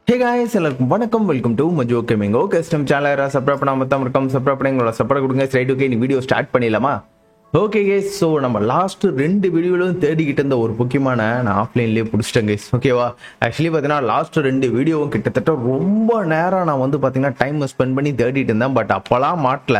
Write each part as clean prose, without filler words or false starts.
ஹே guys எல்லாருக்கும் வணக்கம், welcome to மஜோ கேமிங். ஓகே ஸ்டம் சேனல் சப்ஸ்கிரைப் பண்ணாம தான் இருக்கோம். சப்ஸ்கிரைப் பண்ணி உங்களோட சப்போர்ட் கொடுங்க. ஸ்ட்ரைட் ஓகே, நீ வீடியோ ஸ்டார்ட் பண்ணிடலாமா? ஓகே கைஸ், ஸோ நம்ம லாஸ்ட் 2 வீடியோவிலும் தேடிக்கிட்டு இருந்த ஒரு முக்கியமான நான் ஆஃப்லைன்லேயே பிடிச்சிட்டேன் கைஸ். ஓகேவா? ஆக்சுவலி பார்த்தீங்கன்னா லாஸ்ட் 2 வீடியோவும் கிட்டத்தட்ட ரொம்ப நேரம் நான் வந்து பார்த்தீங்கன்னா டைம் ஸ்பெண்ட் பண்ணி தேடிட்டு இருந்தேன். பட் அப்போலாம் மாட்டல,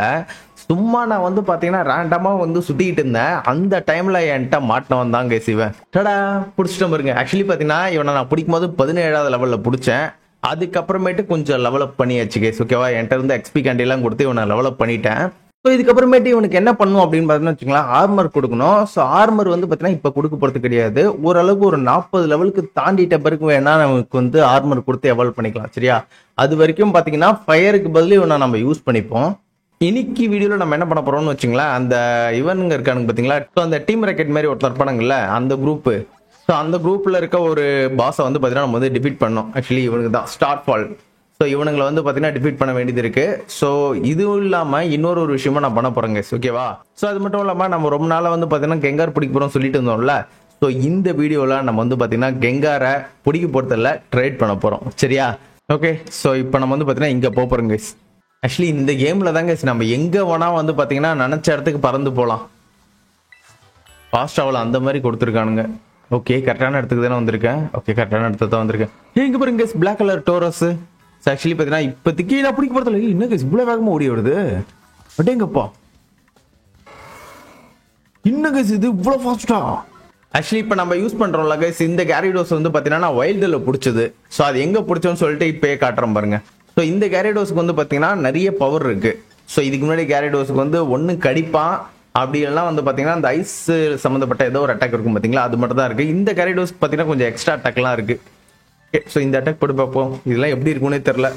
சும்மா நான் வந்து பார்த்தீங்கன்னா ரேண்டமாக வந்து சுற்றிக்கிட்டு இருந்தேன். அந்த டைமில் என்கிட்ட மாட்டினவன் தான் கைஸ் இவன். டடா பிடிச்சிட்டேன் பாருங்க. ஆக்சுவலி பார்த்தீங்கன்னா இவனை நான் பிடிக்கும் போது 17வது லெவலில் பிடிச்சேன். அதுக்கப்புறமேட்டு கொஞ்சம் லெவலப் பண்ணியாச்சு கைஸ். ஓகேவா? என்கிட்ட இருந்து எக்ஸ்பி கேண்டிலாம் கொடுத்து இவனை லெவலப் பண்ணிட்டேன். ஸோ இதுக்கப்புறமேட்டு இவனுக்கு என்ன பண்ணும் அப்படின்னு பார்த்தீங்கன்னா வச்சுக்கலாம், ஆர்மர் கொடுக்கணும். ஸோ ஆர்மர் வந்து பார்த்தீங்கன்னா இப்போ கொடுக்க போகிறது கிடையாது. ஓரளவுக்கு ஒரு 40 லெவலுக்கு தாண்டிட்ட பிறகு வேணா நமக்கு வந்து ஆர்மர் கொடுத்து எவால்வ் பண்ணிக்கலாம். சரியா? அது வரைக்கும் பார்த்தீங்கன்னா ஃபயருக்கு பதில் இவனை நம்ம யூஸ் பண்ணிப்போம். இன்னைக்கு வீடியோவில் நம்ம என்ன பண்ண போறோம்னு வச்சுங்களேன், அந்த இவனுங்க இருக்கானுங்க பார்த்தீங்களா, ஸோ அந்த டீம் ராக்கெட் மாதிரி ஒருத்தர் இருப்பானுங்கல்ல, அந்த குரூப்பு. ஸோ அந்த குரூப்பில் இருக்க ஒரு பாஸை வந்து பார்த்தீங்கன்னா நம்ம வந்து டிஃபீட் பண்ணோம். ஆக்சுவலி இவனுக்கு தான் ஸ்டார் ஃபால். ஸோ இவனுங்களை வந்து பார்த்தீங்கன்னா டிஃபீட் பண்ண வேண்டியது இருக்கு. ஸோ இதுவும் இல்லாமல் இன்னொரு விஷயமா நான் பண்ண போறேங்க. ஓகேவா? ஸோ அது மட்டும் இல்லாமல் நம்ம ரொம்ப நாளாக வந்து பார்த்தீங்கன்னா கெங்கார் பிடிக்க போகிறோம் சொல்லிட்டு இருந்தோம்ல. ஸோ இந்த வீடியோவில் நம்ம வந்து பார்த்தீங்கன்னா கெங்காரை பிடிக்க போகிறதில்ல, ட்ரேட் பண்ண போகிறோம். சரியா? ஓகே, ஸோ இப்போ நம்ம வந்து பார்த்தீங்கன்னா இங்கே போகிறோம் கைஸ். ஆக்சுவலி இந்த கேமில் தாங்க நம்ம எங்கே வேணால் வந்து பார்த்தீங்கன்னா நினச்ச இடத்துக்கு பறந்து போகலாம். ஃபாஸ்ட் ஆகலாம், அந்த மாதிரி கொடுத்துருக்கானுங்க. ஓகே, கரெக்டான இடத்துக்கு தானே வந்திருக்கேன். ஓகே, கரெக்டான இடத்துக்கு தான் வந்திருக்கேன். இங்கே பாருங்க பிளாக் கலர் டோரஸ். ஆக்சுவலி பார்த்தீங்கன்னா இப்போதைக்கு நான் பிடிக்க போகிறதில்ல. இன்னும் இவ்வளோ வேகமாக ஓடி வருது அப்படிங்கப்பா. இன்னும் இது இவ்வளோ ஃபாஸ்டா? ஆக்சுவலி இப்போ நம்ம யூஸ் பண்ணுறோம்ல கைஸ், இந்த கேரிடோஸ் வந்து பார்த்தீங்கன்னா நான் வைல்டில் பிடிச்சது. ஸோ அது எங்கே பிடிச்சோன்னு சொல்லிட்டு இப்போயே காட்டுறேன் பாருங்க. ஸோ இந்த கேரிடோஸுக்கு வந்து பார்த்தீங்கன்னா நிறைய பவர் இருக்கு. ஸோ இதுக்கு முன்னாடி கேரிடோஸுக்கு வந்து ஒன்று கடிப்பான், அப்படி எல்லாம் வந்து பார்த்தீங்கன்னா அந்த ஐஸ் சம்மந்தப்பட்ட ஏதோ ஒரு அட்டாக் இருக்கும் பார்த்தீங்களா, அது மட்டும் தான் இருக்கு. இந்த கேரிடோஸ்க்கு பார்த்தீங்கன்னா கொஞ்சம் எக்ஸ்ட்ரா அட்டாக்லாம் இருக்கு. ஸோ இந்த அட்டாக் போட்டு பார்ப்போம், இதெல்லாம் எப்படி இருக்குன்னே தெரில.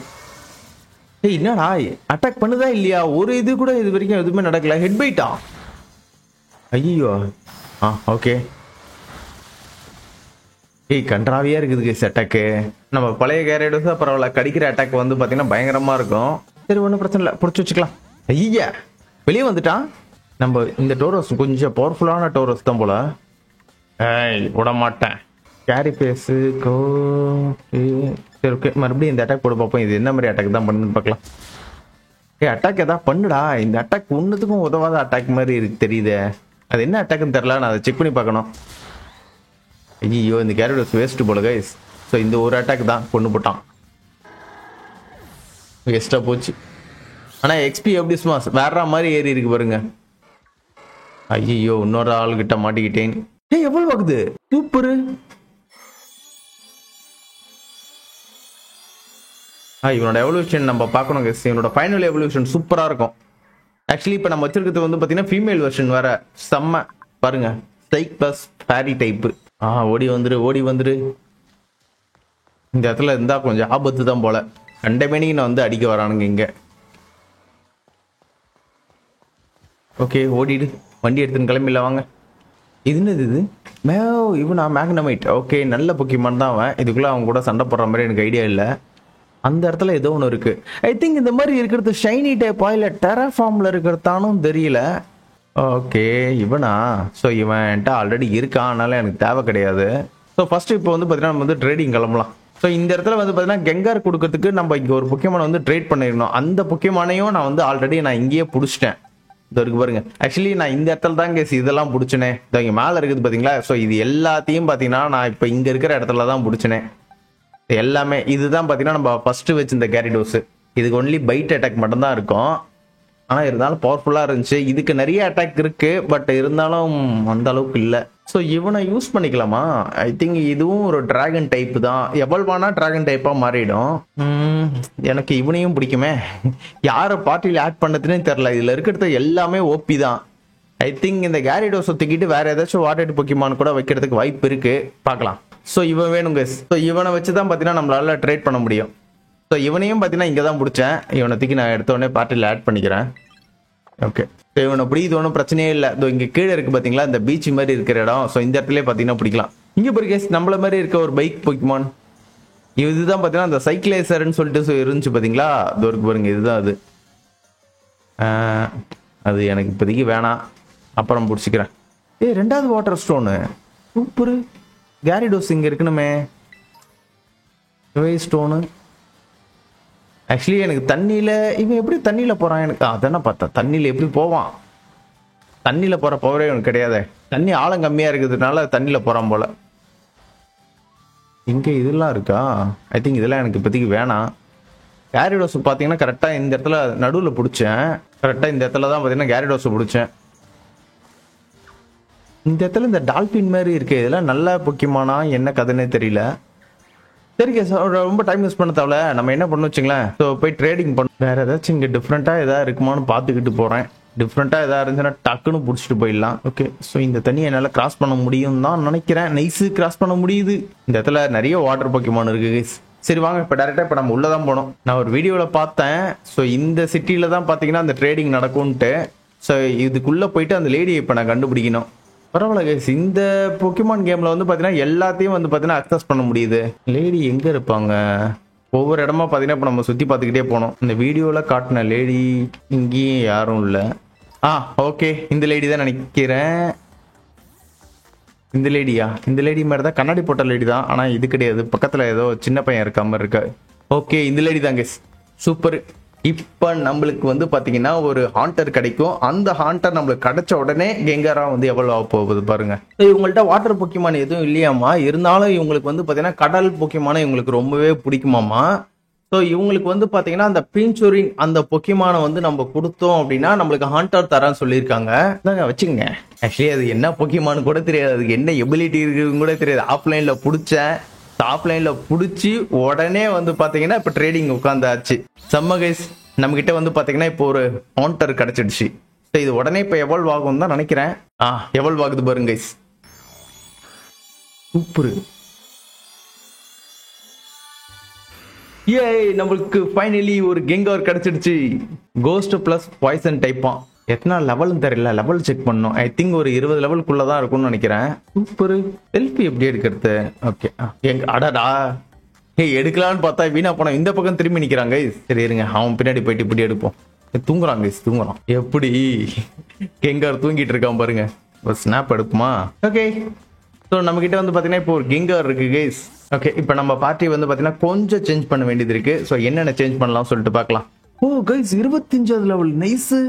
ஏய் என்னடா அட்டாக் பண்ணுதா இல்லையா? ஒரு இது கூட இது வரைக்கும் எதுவுமே நடக்கல. ஹெட் பைட்டா? ஐயோ. ஓகே. ஏய் கன்றாவியா இருக்குது கேஸ் அட்டாக்கு. நம்ம பழைய கேரடோஸா பரவாயில்ல, கடிக்கிற அட்டாக் வந்து பார்த்தீங்கன்னா பயங்கரமா இருக்கும். சரி, ஒன்றும் பிரச்சனை இல்லை, பிடிச்சி வச்சுக்கலாம். ஐயா வெளியே வந்துட்டான். நம்ம இந்த டோரோஸ் கொஞ்சம் பவர்ஃபுல்லான டோரோஸ் தான் போல. விட மாட்டேன். கேரி பேஸு கோ. சரி ஓகே, மறுபடியும் இந்த அட்டாக் போட பார்ப்போம். இது என்ன மாதிரி அட்டாக் தான் பண்ணுன்னு பார்க்கலாம். அட்டாக் எதாவது பண்ணுடா. இந்த அட்டாக் ஒன்றுத்துக்கும் உதவாத அட்டாக் மாதிரி இருக்கு தெரியுது. அது என்ன அட்டாக்னு தெரில, நான் அதை செக் பண்ணி பார்க்கணும். ஐயோ, இந்த கேரடோஸ் வேஸ்ட் போல கைஸ். ஸோ இந்த ஒரு அட்டாக் தான் கொண்டு போட்டான், வேஸ்ட்டாக போச்சு. ஆனால் எக்ஸ்பி எப்படி சும்மா வேற மாதிரி ஏறி இருக்கு பாருங்க. ஐயோ, இன்னொரு ஆளுகிட்ட மாட்டிக்கிட்டேன். எவ்வளவு ஆகுது? சூப்பரு. இவனோட எவல்யூஷன் நம்ம பார்க்கணும் கைஸ். இவனோட ஃபைனல் எவல்யூஷன் சூப்பராக இருக்கும். ஆக்சுவலி இப்போ நம்ம வச்சிருக்கிறது வந்து பார்த்தீங்கன்னா ஃபீமேல் வெர்ஷன் வேற, செம்ம பாருங்க. ஸ்டைக் ப்ளஸ் ஃபேரி டைப்பு. ஓடி வந்துரு, ஓடி வந்துரு. இந்த இடத்துல இருந்தா கொஞ்சம் ஆபத்து தான் போல. கண்டமேனிக்கு நான் வந்து அடிக்க வரானுங்க இங்க. ஓகே, ஓடிடு. வண்டி எடுத்துன்னு கிளம்பில வாங்க. இது என்னது இது? இவனா மேக்னமைட். ஓகே, நல்ல பொக்கிமான் தான் அவன். இதுக்குள்ள அவன் கூட சண்டை போடுற மாதிரி எனக்கு ஐடியா இல்லை. அந்த இடத்துல ஏதோ ஒன்று இருக்கு. ஐ திங்க் இந்த மாதிரி இருக்கிறது ஷைனி டைப்பா இல்லை டெராஃபார்ம்ல இருக்கிறதானும் தெரியல. ஓகே, இவனா? ஸோ இவன்ட்ட ஆல்ரெடி இருக்கான், அதனால எனக்கு தேவை கிடையாது. ஸோ ஃபர்ஸ்ட் இப்போ வந்து பார்த்தீங்கன்னா நம்ம வந்து ட்ரேடிங் கிளம்பலாம். ஸோ இந்த இடத்துல வந்து பார்த்தீங்கன்னா கெங்கார் கொடுக்கறதுக்கு நம்ம இங்கே ஒரு பொக்கிமானை வந்து ட்ரேட் பண்ணிடணும். அந்த பொக்கிமானையும் நான் வந்து ஆல்ரெடி நான் இங்கேயே பிடிச்சிட்டேன். இது இருக்கு பாருங்க. ஆக்சுவலி நான் இந்த இடத்துல தான் கேஸ் இதெல்லாம் பிடிச்சினேன். இங்கே மேலே இருக்குது பார்த்தீங்களா? ஸோ இது எல்லாத்தையும் பார்த்தீங்கன்னா நான் இப்போ இங்கே இருக்கிற இடத்துல தான் பிடிச்சினேன் எல்லாமே. இதுதான் பார்த்தீங்கன்னா நம்ம ஃபர்ஸ்ட் வச்சிருந்த கேரிடோஸ். இதுக்கு ஒன்லி பைட் அட்டாக் மட்டும்தான் இருக்கும். ஆனால் இருந்தாலும் பவர்ஃபுல்லாக இருந்துச்சு. இதுக்கு நிறைய அட்டாக் இருக்கு, பட் இருந்தாலும் அந்த அளவுக்கு இல்லை. ஸோ இவனை யூஸ் பண்ணிக்கலாமா? ஐ திங்க் இதுவும் ஒரு டிராகன் டைப் தான். எவல்வானா டிராகன் டைப்பாக மாறிடும். எனக்கு இவனையும் பிடிக்குமே. யாரை பார்ட்டியில் ஆட் பண்ணதுன்னே தெரில. இதில் இருக்கிறது எல்லாமே ஓபி தான். ஐ திங்க் இந்த கேரிடோஸை தூக்கிட்டு வேற ஏதாச்சும் வாட்டர் பொக்கிமான் கூட வைக்கிறதுக்கு வாய்ப்பு இருக்கு. பார்க்கலாம். ஸோ இவன் வேணுங்க. ஸோ இவனை வச்சு தான் பார்த்தீங்கன்னா நம்மளால ட்ரேட் பண்ண முடியும். ஸோ இவனையும் பார்த்தீங்கன்னா இங்கே தான் பிடிச்சேன். இவனை தூக்கி நான் எடுத்த உடனே பார்ட்டியில் ஆட் பண்ணிக்கிறேன். ஓகே, ஸோ இவனை பிடிக்கிறது ஒன்றும் பிரச்சனையே இல்லை. இதோ இங்கே கீழே இருக்குது பார்த்தீங்களா, இந்த பீச் மாதிரி இருக்கிற இடம். ஸோ இந்த இடத்துல பார்த்தீங்கன்னா பிடிக்கலாம். இங்கே போய் கேஸ் நம்மள மாதிரி இருக்க ஒரு பைக் பொக்கிமான். இதுதான் பார்த்தீங்கன்னா அந்த சைக்கிளேசர்னு சொல்லிட்டு இருந்துச்சு பார்த்தீங்களா, இது இருக்கு பாருங்க. இதுதான் அது. அது எனக்கு இப்போதைக்கு வேணாம், அப்புறம் பிடிச்சிக்கிறேன். ரெண்டாவது வாட்டர் ஸ்டோனு சூப்பரு. கேரிடோஸ் இங்கே இருக்கணுமே. ஸ்டோனு ஆக்சுவலி எனக்கு தண்ணியில் இவன் எப்படி தண்ணியில் போகிறான் எனக்கு அதானே பார்த்தேன். தண்ணியில் எப்படி போவான்? தண்ணியில் போகிற பவரே எனக்கு கிடையாது. தண்ணி ஆழம் கம்மியாக இருக்கிறதுனால தண்ணியில் போகிறான் போல். இங்கே இதெல்லாம் இருக்கா? ஐ திங்க் இதெல்லாம் எனக்கு இப்போதைக்கு வேணாம். கேரிடோஸ் பார்த்தீங்கன்னா கரெக்டாக இந்த இடத்துல நடுவில் பிடிச்சேன். கரெக்டாக இந்த இடத்துல தான் பார்த்தீங்கன்னா கேரிடோஸை பிடிச்சேன். இந்த இடத்துல இந்த டால்பின் மாதிரி இருக்கு. இதெல்லாம் நல்ல பொக்கிமானா என்ன கதைன்னே தெரியல. சரிங்க சார், ரொம்ப டைம் யூஸ் பண்ண தேவையில்ல. நம்ம என்ன பண்ணணும் வச்சுங்களேன், ஸோ போய் ட்ரேடிங் பண்ணணும். வேறு ஏதாச்சும் இங்கே டிஃப்ரெண்ட்டாக எதாவது இருக்குமான்னு பார்த்துக்கிட்டு போகிறேன். டிஃப்ரெண்ட்டாக எதாவது இருந்துச்சுன்னா டக்குன்னு பிடிச்சிட்டு போயிடலாம். ஓகே, ஸோ இந்த தண்ணியை என்னால் கிராஸ் பண்ண முடியும் தான் நினைக்கிறேன். நைஸு கிராஸ் பண்ண முடியுது. இந்த இடத்துல நிறைய வாட்டர் பொக்கிமான் இருக்குது. சரி வாங்க இப்போ டேரெக்டாக இப்போ நம்ம உள்ளே தான் போனோம். நான் ஒரு வீடியோவில் பார்த்தேன். ஸோ இந்த சிட்டியில் தான் பார்த்தீங்கன்னா அந்த ட்ரேடிங் நடக்கும்ன்ட்டு. ஸோ இதுக்குள்ளே போயிட்டு அந்த லேடியை இப்போ நான் கண்டுபிடிக்கணும். பரவாயில்ல கைஸ், இந்த பொக்கிமான் கேமில் வந்து பார்த்தீங்கன்னா எல்லாத்தையும் வந்து பார்த்தீங்கன்னா அக்சஸ் பண்ண முடியுது. லேடி எங்கே இருப்பாங்க? ஒவ்வொரு இடமா பார்த்தீங்கன்னா இப்போ நம்ம சுற்றி பார்த்துக்கிட்டே போனோம். இந்த வீடியோவில் காட்டின லேடி இங்கேயும் யாரும் இல்லை. ஓகே, இந்த லேடி தான் நினைக்கிறேன். இந்த லேடியா? இந்த லேடி மாதிரி தான், கண்ணாடி போட்ட லேடி தான். ஆனால் இது கிடையாது, பக்கத்தில் ஏதோ சின்ன பையன் இருக்க மாதிரி இருக்கு. ஓகே, இந்த லேடி தான் கைஸ். சூப்பர். இப்போ நம்மளுக்கு வந்து பார்த்தீங்கன்னா ஒரு ஹாண்டர் கிடைக்கும். அந்த ஹாண்டர் நம்மளுக்கு கிடைச்ச உடனே கெங்காரா வந்து எவ்வளோ ஆக போகுது பாருங்க. இவங்கள்ட்ட வாட்டர் பொக்கிமான் எதுவும் இல்லையாமா, இருந்தாலும் இவங்களுக்கு வந்து பார்த்தீங்கன்னா கடல் பொக்கிமான இவங்களுக்கு ரொம்பவே பிடிக்குமாமா. ஸோ இவங்களுக்கு வந்து பார்த்தீங்கன்னா அந்த பின்சூரின் அந்த பொக்கிமானை வந்து நம்ம கொடுத்தோம் அப்படின்னா நம்மளுக்கு ஹாண்டர் தரான்னு சொல்லியிருக்காங்க. வச்சுங்க. ஆக்சுவலி அது என்ன பொக்கிமானு கூட தெரியாது, அதுக்கு என்ன எபிலிட்டி இருக்குன்னு கூட தெரியாது. ஆஃப்லைனில் பிடிச்சேன். ஆஃப்லைனில் பிடிச்சி உடனே வந்து பார்த்தீங்கன்னா இப்போ ட்ரேடிங் உட்காந்தாச்சு. செம்ம கைஸ், நம்மக்கிட்ட வந்து பார்த்தீங்கன்னா இப்போ ஒரு ஹாண்டர் கிடச்சிடுச்சு. ஸோ இது உடனே இப்போ எவால்வ் ஆகும் தான் நினைக்கிறேன். எவால்வ் ஆகுது பாருங்க கைஸ். சூப்பர். ஏய், நம்மளுக்கு ஃபைனலி ஒரு கெங்கார் கிடைச்சிடுச்சு. கோஸ்ட் பிளஸ் பாய்சன் டைப்பான். எத்தனை லெவல்னு தெரியல, லெவல் செக் பண்ணோம். ஐ திங்க் ஒரு 20 லெவலுக்குள்ள தான் இருக்கும்னு நினைக்கிறேன். சூப்பர். செல்ஃபி எப்படி எடுக்கிறது? ஓகே, அடடா எடுக்கலான்னு பார்த்தா வீணா போனோம். இந்த பக்கம் திரும்பி நிற்கிறாங்க. சரி இருங்க, அவன் பின்னாடி போயிட்டு இப்படி எடுப்போம். தூங்குறாங்க, தூங்குறான். எப்படி கெங்கார் தூங்கிட்டு இருக்கான் பாருங்க. ஒரு ஸ்னாப் எடுக்குமா? ஓகே, ஸோ நம்மக்கிட்ட வந்து பார்த்தீங்கன்னா இப்போ ஒரு கெங்கார் இருக்கு கைஸ். ஓகே, இப்போ நம்ம பார்ட்டி வந்து பார்த்தீங்கன்னா கொஞ்சம் சேஞ்ச் பண்ண வேண்டியது இருக்கு. ஸோ என்னென்ன சேஞ்ச் பண்ணலாம் சொல்லிட்டு பார்க்கலாம். கைஸ் 25வது லெவல். நைஸு.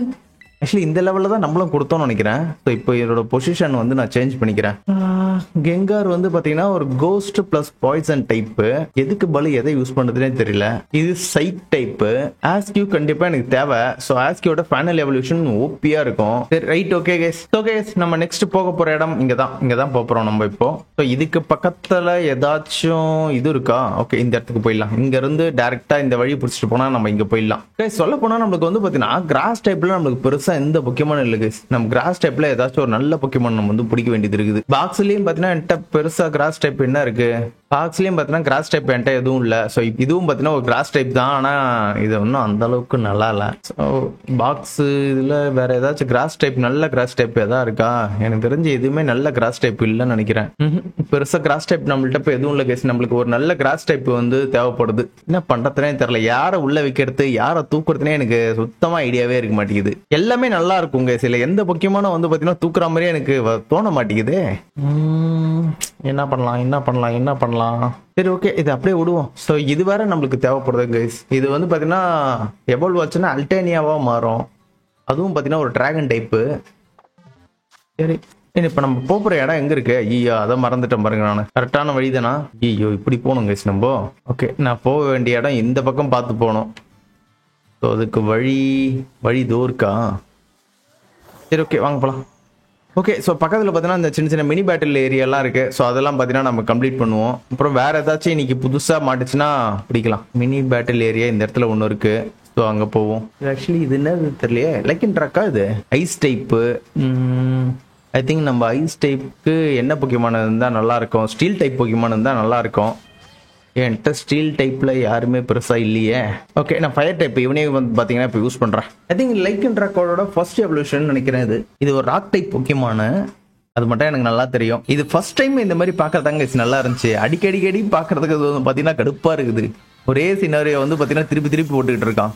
ஆக்சுவலி இந்த லெவலில் தான் நம்மளும் கொடுத்தோம்னு நினைக்கிறேன். ஸோ இப்போ என்னோட பொசிஷன் வந்து நான் சேஞ்ச் பண்ணிக்கிறேன். கெங்கார் வந்து பார்த்தீங்கன்னா ஒரு கோஸ்ட் பிளஸ் பாய்சன் டைப்பு. எதுக்கு பலு எதை யூஸ் பண்ணுறதுனே தெரியல. இது சைட் டைப்பு. ஆஸ்கியூ கண்டிப்பாக எனக்கு தேவை. ஸோ ஆஸ்கியோட ஃபைனல் எவல்யூஷன் ஓபியாக இருக்கும். சரி ரைட், ஓகே கேஸ். ஓகே, நம்ம நெக்ஸ்ட் போக போகிற இடம் இங்கே தான் போக போகிறோம் நம்ம இப்போ. ஸோ இதுக்கு பக்கத்தில் ஏதாச்சும் இது இருக்கா? ஓகே, இந்த இடத்துக்கு போயிடலாம். இங்கேருந்து டேரெக்டாக இந்த வழி பிடிச்சிட்டு போனால் நம்ம இங்கே போயிடலாம். சொல்ல போனால் நம்மளுக்கு வந்து பார்த்தீங்கன்னா கிராஸ் டைப்பில் நம்மளுக்கு பெருசாக எந்த பொக்கிமானும் இல்லை கைஸ். நம்ம கிராஸ் டைப்ல ஏதாச்சும் ஒரு நல்ல பொக்கிமான் நம்ம வந்து பிடிக்க வேண்டியது இருக்குது. பாக்ஸ்லயும் பாத்தீங்கன்னா என்கிட்ட பெருசா கிராஸ் டைப் என்ன இருக்கு? பாக்ஸ்லயும் பாத்தீங்கன்னா கிராஸ் டைப் என்கிட்ட எதுவும் இல்ல. ஸோ இதுவும் பாத்தீங்கன்னா ஒரு கிராஸ் டைப் தான், ஆனா இது ஒன்றும் அந்த அளவுக்கு நல்லா இல்ல. ஸோ பாக்ஸ் இதுல வேற ஏதாச்சும் கிராஸ் டைப், நல்ல கிராஸ் டைப் எதா இருக்கா? எனக்கு தெரிஞ்சு எதுவுமே நல்ல கிராஸ் டைப் இல்லைன்னு நினைக்கிறேன். பெருசா கிராஸ் டைப் நம்மள்ட்ட இப்போ எதுவும் இல்லை கைஸ். நம்மளுக்கு ஒரு நல்ல கிராஸ் டைப் வந்து தேவைப்படுது. என்ன பண்றதுனே தெரியல. யாரை உள்ள வைக்கிறது, யாரை தூக்குறதுனே எனக்கு சுத்தமா ஐடியாவே இருக்க மாட்டேங்குது. எல்லாமே நல்லா இருக்குங்க, சில எந்த பொக்கியமான வந்து பாத்தீங்கன்னா தூக்குற மாதிரியே எனக்கு தோண மாட்டேங்குது. என்ன பண்ணலாம்? சரி ஓகே, இது அப்படியே விடுவோம். ஸோ இது வேற நம்மளுக்கு தேவைப்படுது கைஸ். இது வந்து பாத்தீங்கன்னா எவால்வ் ஆச்சுன்னா அல்டேனியாவா மாறும். அதுவும் பாத்தீங்கன்னா ஒரு டிராகன் டைப்பு. சரி, இப்ப நம்ம போற இடம் எங்க இருக்கு? ஐயோ, அதை மறந்துட்டேன் பாருங்க. நான் கரெக்டான வழி தானா? ஐயோ, இப்படி போகணும் கைஸ் நம்ம. ஓகே, நான் போக வேண்டிய இடம் இந்த பக்கம் பார்த்து போகணும். ஸோ அதுக்கு வழி தோர்க்கா? சரி ஓகே, வாங்க போகலாம். ஓகே, ஸோ பக்கத்தில் பார்த்தீங்கன்னா இந்த சின்ன சின்ன மினி பேட்டில் ஏரியாலாம் இருக்குது. ஸோ அதெல்லாம் பார்த்தீங்கன்னா நம்ம கம்ப்ளீட் பண்ணுவோம். அப்புறம் வேறு ஏதாச்சும் இன்னைக்கு புதுசாக மாட்டுச்சுன்னா பிடிக்கலாம். மினி பேட்டில் ஏரியா இந்த இடத்துல ஒன்று இருக்குது. ஸோ அங்கே போவோம். ஆக்சுவலி இது என்னது தெரியலையே. லைக்கின் ட்ரக்கா இது? Ice type. ஐ திங்க் நம்ம ஐஸ் டைப்புக்கு என்ன பொக்கியமான இருந்தால் நல்லாயிருக்கும்? ஸ்டீல் டைப் பொக்கியமான இருந்தால் நல்லாயிருக்கும். என்கிட்ட ஸ்டீல் டைப்ல யாருமே பெருசா இல்லையே. ஓகே, நான் ஃபயர் டைப் இவனே வந்து பாத்தீங்கன்னா இப்போ யூஸ் பண்றேன். ஐ திங்க் லைக்கன் ராக்கோட ஃபர்ஸ்ட் எவல்யூஷன் நினைக்கிறேன். இது ஒரு ராக் டைப் பொக்கியமான, அது மட்டும் எனக்கு நல்லா தெரியும். இது ஃபர்ஸ்ட் டைம் இந்த மாதிரி பாக்குறதாங்க நல்லா இருந்துச்சு. அடிக்கடி பாக்குறதுக்கு வந்து பாத்தீங்கன்னா கடுப்பா இருக்குது. ஒரே சினாரியோ வந்து பாத்தீங்கன்னா திருப்பி போட்டுக்கிட்டு இருக்கான்.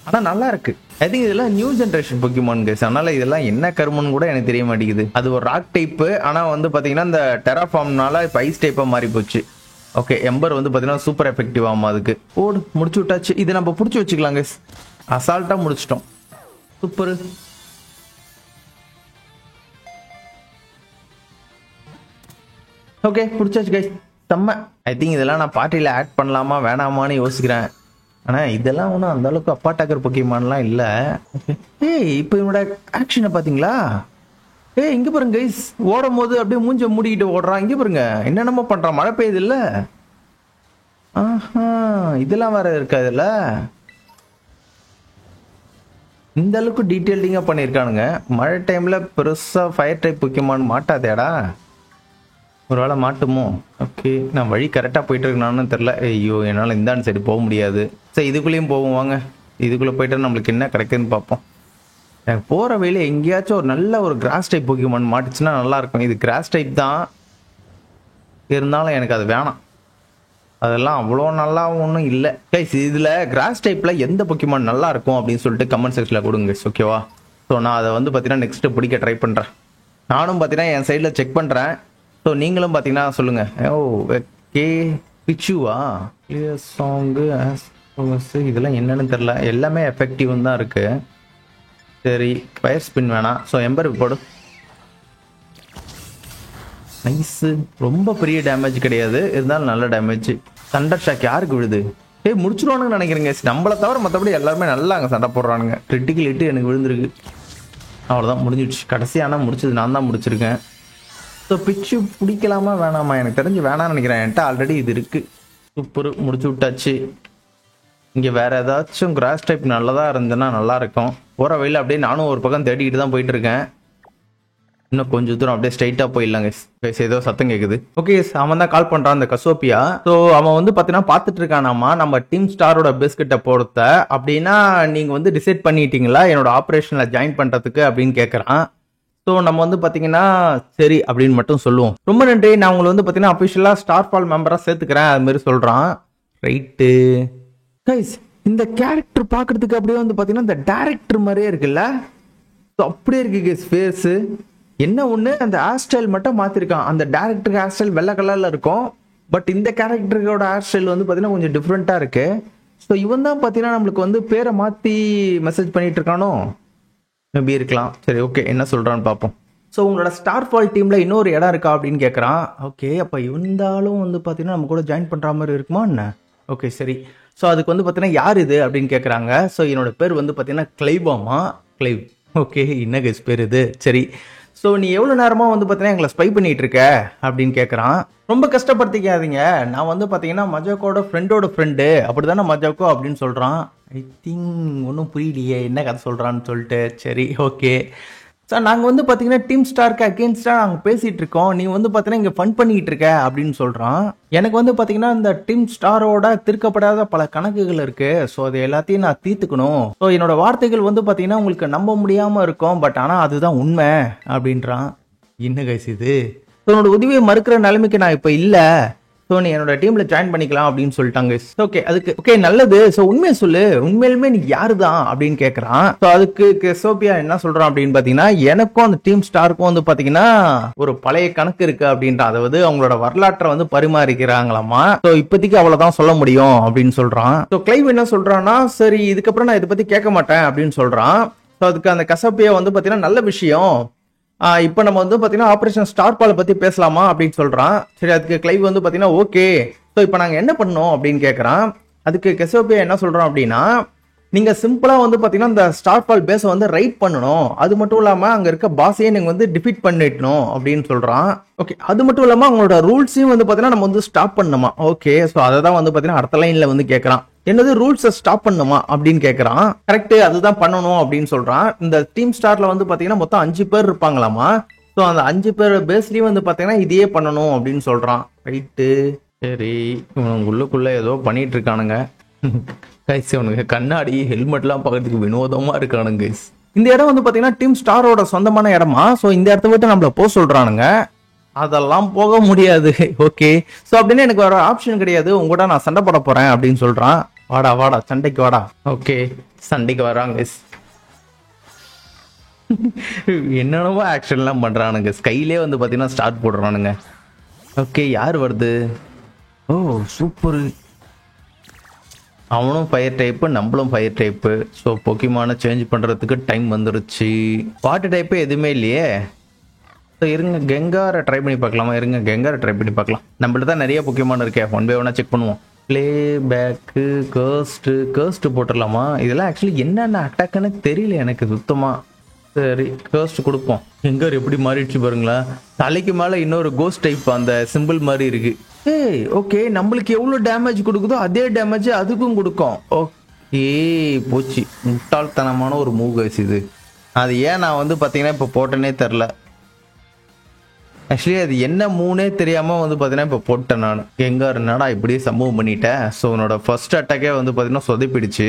ஆனா நல்லா இருக்கு. ஐ திங்க் இதெல்லாம் நியூ ஜென்ரேஷன் பொக்கிமான் கைஸ். அதனால இதெல்லாம் என்ன கருமன்னு கூட எனக்கு தெரிய மாட்டேங்குது. அது ஒரு ராக் டைப்பு, ஆனா வந்து பாத்தீங்கன்னா இந்த டெராஃபார்ம்னால இப்போ ஐஸ் டைப்பா மாறி போச்சு. ஓகே எம்பர் வந்து பார்த்தீங்கன்னா சூப்பர் எஃபெக்டிவ் ஆகும் அதுக்கு. ஓடு முடிச்சு விட்டாச்சு. இது நம்ம பிடிச்சி வச்சுக்கலாங்க. அசால்ட்டாக முடிச்சிட்டோம். சூப்பர். ஓகே பிடிச்சாச்சு கைஸ். செம்ம. ஐ திங்க் இதெல்லாம் நான் பார்ட்டியில் ஆட் பண்ணலாமா வேணாமான்னு யோசிக்கிறேன். ஆனால் இதெல்லாம் ஒன்றும் அந்த அளவுக்கு அப்பா டக்கர் பொக்கிமான்லாம் இல்லை. ஓகே ஏய் இப்போ இவனோட ஆக்ஷனை பார்த்தீங்களா? ஏய் இங்கே பாருங்க கைஸ், ஓடும் போது அப்படியே மூஞ்ச மூடிக்கிட்டு ஓடுறான். இங்கே பாருங்க என்னென்னமோ பண்ணுறான். மழை பெய்யுது இல்லை? ஆஹா இதெல்லாம் வேற இருக்கா இதில்? இந்த அளவுக்கு டீட்டெயிலிங்காக பண்ணியிருக்கானுங்க. மழை டைமில் பெருசாக ஃபயர் டைப் பொக்கிமான் மாட்டாதேடா. ஒரு வேளை மாட்டுமோ? ஓகே நான் வழி கரெக்டாக போயிட்டு இருக்கேனான்னு தெரில. ஐயோ என்னால் இந்தாண்டு சைடு போக முடியாது. சரி இதுக்குள்ளேயும் போவோம் வாங்க. இதுக்குள்ளே போயிட்டு நம்மளுக்கு என்ன கிடைக்குதுன்னு பார்ப்போம். எனக்கு போகிற வழியில் எங்கேயாச்சும் ஒரு நல்ல ஒரு கிராஸ் டைப் பொக்கிமான் மாட்டுச்சுன்னா நல்லாயிருக்கும். இது கிராஸ் டைப் தான் இருந்தாலும் எனக்கு அது வேணாம். அதெல்லாம் அவ்வளோ நல்லா ஒன்றும் இல்லை கைஸ். இதில் கிராஸ் டைப்பில் எந்த பொக்கிமான் நல்லா இருக்கும் அப்படின்னு சொல்லிட்டு கமெண்ட் செக்ஷனில் கொடுங்க ஓகேவா? ஸோ நான் அதை வந்து பார்த்தீங்கன்னா நெக்ஸ்ட்டு பிடிக்க ட்ரை பண்ணுறேன். நானும் பார்த்தீங்கன்னா என் சைடில் செக் பண்ணுறேன். ஸோ நீங்களும் பார்த்தீங்கன்னா சொல்லுங்கள். ஓ கே பிச்சுவா சாங்கு இதெல்லாம் என்னன்னு தெரில. எல்லாமே எஃபெக்டிவ் தான் இருக்குது. சரி ஃபயர் ஸ்பின் வேணாம். ஸோ எம்பருக்கு போடு. நைஸு. ரொம்ப பெரிய டேமேஜ் கிடையாது, இருந்தாலும் நல்ல டேமேஜ். தண்டர் ஷாக் யாருக்கு விழுது? ஏய் முடிச்சிருவானுங்கன்னு நினைக்கிறேங்க. நம்மளை தவிர மற்றபடி எல்லாருமே நல்லா அங்கே சண்டை போடுறானுங்க. கிரிட்டிக்கல் ஹிட்டு எனக்கு விழுந்திருக்கு. அவ்வளோதான் முடிஞ்சிடுச்சு. கடைசியான முடிச்சது நான் தான் முடிச்சிருக்கேன். ஸோ பிச்சு பிடிக்கலாமா வேணாமா? எனக்கு தெரிஞ்சு வேணாம்னு நினைக்கிறேன். என்கிட்ட ஆல்ரெடி இது இருக்குது. சூப்பர் முடிச்சு விட்டாச்சு. இங்கே வேறு ஏதாச்சும் கிராஸ் டைப் நல்லதாக இருந்ததுன்னா நல்லாயிருக்கும். போகிற வழியில் அப்படியே நானும் ஒரு பக்கம் தேடிக்கிட்டு தான் போயிட்டுருக்கேன். இன்னும் கொஞ்சம் தூரம் அப்படியே ஸ்ட்ரைட்டாக போயிடலாங்க. ஏதோ சத்தம் கேட்குது. ஓகே அவன் தான் கால் பண்ணுறான் அந்த கசோப்பியா. ஸோ அவன் வந்து பார்த்தீங்கன்னா பார்த்துட்டு இருக்கானாமா நம்ம டீம் ஸ்டாரோட பிஸ்கெட்டை பொறுத்த. அப்படின்னா நீங்கள் வந்து டிசைட் பண்ணிட்டீங்களா என்னோட ஆப்ரேஷனில் ஜாயின் பண்ணுறதுக்கு அப்படின்னு கேட்குறான். ஸோ நம்ம வந்து பார்த்தீங்கன்னா சரி அப்படின்னு மட்டும் சொல்லுவோம். ரொம்ப நன்றி, நான் உங்களை வந்து பார்த்தீங்கன்னா அஃபிஷியலாக ஸ்டார் ஃபால் மெம்பராக சேர்த்துக்கிறேன் அது மாதிரி சொல்கிறான். ரைட்டு கைஸ், இந்த கேரக்டர் பார்க்கறதுக்கு அப்படியே வந்து பார்த்தீங்கன்னா இந்த டேரக்டர் மாதிரியே இருக்குல்ல? ஸோ அப்படியே இருக்கு கைஸ் ஃபேஸு. என்ன ஒன்று அந்த ஹேர் ஸ்டைல் மட்டும் மாற்றிருக்கான். அந்த டேரக்டருக்கு ஹேர் ஸ்டைல் வெள்ளை கலரில் இருக்கும். பட் இந்த கேரக்டரோட ஹேர் ஸ்டைல் வந்து பார்த்தீங்கன்னா கொஞ்சம் டிஃப்ரெண்ட்டாக இருக்கு. ஸோ இவன் தான் பார்த்தீங்கன்னா நம்மளுக்கு வந்து பேரை மாற்றி மெசேஜ் பண்ணிட்டு இருக்கானோ? மேபி இருக்கலாம். சரி ஓகே என்ன சொல்கிறான்னு பார்ப்போம். ஸோ உங்களோட ஸ்டார் ஃபால் டீமில் இன்னொரு இடம் இருக்கா அப்படின்னு கேட்குறான். ஓகே அப்போ இருந்தாலும் வந்து பார்த்தீங்கன்னா நம்ம கூட ஜாயின் பண்ணுற மாதிரி இருக்குமா என்ன? ஓகே சரி. ஸோ அதுக்கு வந்து பார்த்தீங்கன்னா யார் இது அப்படின்னு கேட்குறாங்க. ஸோ என்னோட பேர் வந்து பார்த்தீங்கன்னா கிளைவாமா. கிளைவ். ஓகே என்ன கைஸ் பேர் இது? சரி. ஸோ நீ எவ்வளோ நேரமாக வந்து பார்த்தீங்கன்னா எங்களை ஸ்பை பண்ணிகிட்டு இருக்க அப்படின்னு கேட்குறான். ரொம்ப கஷ்டப்படுத்திக்காதீங்க, நான் வந்து பார்த்தீங்கன்னா மஜாக்கோட ஃப்ரெண்டோட ஃப்ரெண்டு அப்படி தானே மஜாக்கோ அப்படின்னு சொல்கிறான். ஐ திங்க் ஒன்றும் புரியலையே என்ன கதை சொல்கிறான்னு சொல்லிட்டு. சரி ஓகே சார் நாங்கள் வந்து பார்த்தீங்கன்னா டீம் ஸ்டாருக்கு அகேன்ஸ்டாக நாங்கள் பேசிகிட்டு இருக்கோம். நீ வந்து பார்த்தீங்கன்னா இங்கே ஃபன் பண்ணிக்கிட்டு இருக்க அப்படின்னு சொல்கிறான். எனக்கு வந்து பார்த்தீங்கன்னா இந்த டீம் ஸ்டாரோட தீர்க்கப்படாத பல கணக்குகள் இருக்குது. ஸோ அது எல்லாத்தையும் நான் தீர்த்துக்கணும். ஸோ என்னோட வார்த்தைகள் வந்து பார்த்தீங்கன்னா உங்களுக்கு நம்ப முடியாமல் இருக்கும். பட் ஆனால் அதுதான் உண்மை அப்படின்றான். என்ன கைஸ் இது? ஸோ என்னோட உதவியை மறுக்கிற நிலைமைக்கு நான் இப்போ இல்லை. ஸோ நீ என்னோட டீமில் ஜாயின் பண்ணிக்கலாம் அப்படின்னு சொல்லிட்டாங்க. ஓகே அதுக்கு ஓகே நல்லது. ஸோ உண்மையை சொல்லு, உண்மையிலுமே நீ யாரு தான் அப்படின்னு கேட்குறான். ஸோ அதுக்கு கெசோபியா என்ன சொல்கிறான் அப்படின்னு பார்த்தீங்கன்னா எனக்கும் அந்த டீம் ஸ்டாருக்கும் வந்து பார்த்தீங்கன்னா ஒரு பழைய கணக்கு இருக்கு அப்படின்றான். அதாவது அவங்களோட வரலாற்றை வந்து பரிமாறிக்கிறாங்களாமா. ஸோ இப்போதைக்கு அவ்வளோதான் சொல்ல முடியும் அப்படின்னு சொல்கிறான். ஸோ கிளைவ் என்ன சொல்கிறான்னா சரி இதுக்கப்புறம் நான் இதை பற்றி கேட்க மாட்டேன் அப்படின்னு சொல்கிறான். ஸோ அதுக்கு அந்த கசப்பியா வந்து பார்த்தீங்கன்னா நல்ல விஷயம், இப்போ நம்ம வந்து பார்த்தீங்கன்னா ஆப்ரேஷன் ஸ்டார் பாலை பற்றி பேசலாமா அப்படின்னு சொல்கிறான். சரி அதுக்கு கிளைவ் வந்து பார்த்தீங்கன்னா ஓகே ஸோ இப்போ நாங்கள் என்ன பண்ணோம் அப்படின்னு கேட்குறான். அதுக்கு கெசோபியா என்ன சொல்கிறோம் அப்படின்னா நீங்கள் சிம்பிளாக வந்து பார்த்தீங்கன்னா இந்த ஸ்டார் பால் பேஸை வந்து ரைட் பண்ணணும். அது மட்டும் இல்லாமல் அங்கே இருக்க பாஸையே நீங்கள் வந்து டிஃபீட் பண்ணிடணும் அப்படின்னு சொல்கிறான். ஓகே அது மட்டும் இல்லாமல் அவங்களோட ரூல்ஸையும் வந்து பார்த்தீங்கன்னா நம்ம வந்து ஸ்டாப் பண்ணணுமா? ஓகே ஸோ அதை தான் வந்து பார்த்தீங்கன்னா அடுத்த லைனில் வந்து கேட்குறான். என்னது ரூல்ஸை ஸ்டாப் பண்ணுமா அப்படின்னு கேட்குறான். கரெக்டு அதுதான் பண்ணணும் அப்படின்னு சொல்கிறான். இந்த டீம் ஸ்டாரில் வந்து பார்த்தீங்கன்னா மொத்தம் 5 பேர் இருப்பாங்களாமா. ஸோ அந்த 5 பேர் பேஸ்லேயும் வந்து பார்த்தீங்கன்னா இதையே பண்ணணும் அப்படின்னு சொல்கிறான். ரைட்டு சரி இவனுக்கு உள்ளுக்குள்ளே ஏதோ பண்ணிட்டு இருக்கானுங்க கைஸ். இவனுக்கு கண்ணாடி ஹெல்மெட்லாம் பார்க்கறதுக்கு வினோதமாக இருக்கானுங்க கைஸ். இந்த இடம் வந்து பார்த்தீங்கன்னா டீம் ஸ்டாரோட சொந்தமான இடமா. ஸோ இந்த இடத்த விட்டு நம்மள போக சொல்கிறானுங்க. அதெல்லாம் போக முடியாது. ஓகே ஸோ அப்படின்னு எனக்கு வேற ஆப்ஷன் கிடையாது, உங்கள்கிட்ட நான் சண்டை போட போகிறேன் அப்படின்னு சொல்கிறான். வாடா வாடா சண்டைக்கு வாடா. ஓகே சண்டைக்கு வராங்க. என்னென்னவோ ஆக்ஷன்லாம் பண்ணுறானுங்க. ஸ்கைலே வந்து பார்த்தீங்கன்னா ஸ்டார்ட் போடுறானுங்க. ஓகே யார் வருது? ஓ சூப்பர். அவனும் ஃபயர் டைப்பு, நம்மளும் ஃபயர் டைப்பு. ஸோ பொக்கிமான சேஞ்ச் பண்ணுறதுக்கு டைம் வந்துருச்சு. வாட்டர் டைப்பு எதுவுமே இல்லையே. ஸோ இருங்க கெங்காரை ட்ரை பண்ணி பார்க்கலாமா? இருங்க கெங்காரை ட்ரை பண்ணி பார்க்கலாம். நம்மள்ட்ட தான் நிறைய பொக்கிமான இருக்கே. ஒன் பை ஒன்னாக செக் பண்ணுவோம். ப்ளே பேக்கு, கேர்ஸ்ட்டு போட்டுடலாமா? இதெல்லாம் ஆக்சுவலி என்னென்ன அட்டாக்குன்னு தெரியல எனக்கு சுத்தமாக. சரி கேர்ஸ்ட் கொடுப்போம். கெங்கார் எப்படி மாறிடுச்சு பாருங்களேன். தலைக்கு மேலே இன்னொரு கோஸ்ட் டைப் அந்த சிம்பிள் மாதிரி இருக்குது. ஏய் ஓகே, நம்மளுக்கு எவ்வளோ டேமேஜ் கொடுக்குதோ அதே டேமேஜ் அதுக்கும் கொடுக்கும். ஓகே போச்சு. முட்டாள்தனமான ஒரு மூவ் கைஸ் இது. அது ஏன் நான் வந்து பார்த்தீங்கன்னா இப்போ போட்டேனே தெரில. ஆக்சுவலி அது என்ன மூணே தெரியாமல் வந்து பார்த்தீங்கன்னா இப்போ போட்டேன் நான். எங்கே இருந்தாடா இப்படியே சம்பவம் பண்ணிட்டேன். ஸோ உன்னோட ஃபர்ஸ்ட் அட்டாக்கே வந்து பார்த்தீங்கன்னா சொதப்பிடுச்சு.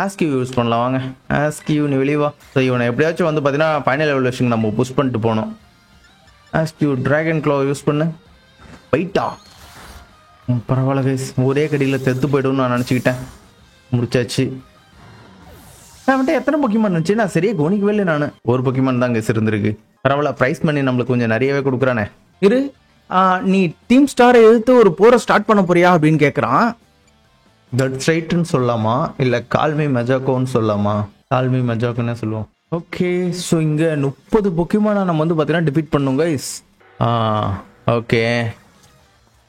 ஆஸ்கியூ யூஸ் பண்ணலாம் வாங்க. ஆஸ்கியூ நீ வெளியே வா. ஸோ இவனை எப்படியாச்சும் வந்து பார்த்தீங்கன்னா ஃபைனல் எவல்யூஷன் நம்ம புஷ் பண்ணிட்டு போனோம். ஆஸ்கியூ டிராகன் க்ளோ யூஸ் பண்ணு. பைட்டா பரவாயில்ல கைஸ், ஒரே கடியில் செத்து போய்டும்னு நான் நினச்சிக்கிட்டேன். முடிச்சாச்சு. நான் வந்துட்டு எத்தனை பொக்கிமான் இருந்துச்சு நான் சரியா கவனிக்கவே இல்லை. நான் ஒரு பொக்கிமான் தான் கைஸ் இருந்திருக்கு. பரவாயில்ல, ப்ரைஸ் பண்ணி நம்மளுக்கு கொஞ்சம் நிறையவே கொடுக்குறானே. இரு நீ டீம் ஸ்டாரை எடுத்து ஒரு போரை ஸ்டார்ட் பண்ண போறியா அப்படின்னு கேட்குறான். தட் ஸ்ட்ரைட்னு சொல்லலாமா இல்லை கால்மி மெஜாக்கோன்னு சொல்லலாமா? கால்மி மெஜாக்கோன்னு சொல்லுவோம். ஓகே ஸோ இங்கே 30 பொக்கிமானை நம்ம வந்து பார்த்தீங்கன்னா டிஃபீட் பண்ணுங்க கைஸ். ஓகே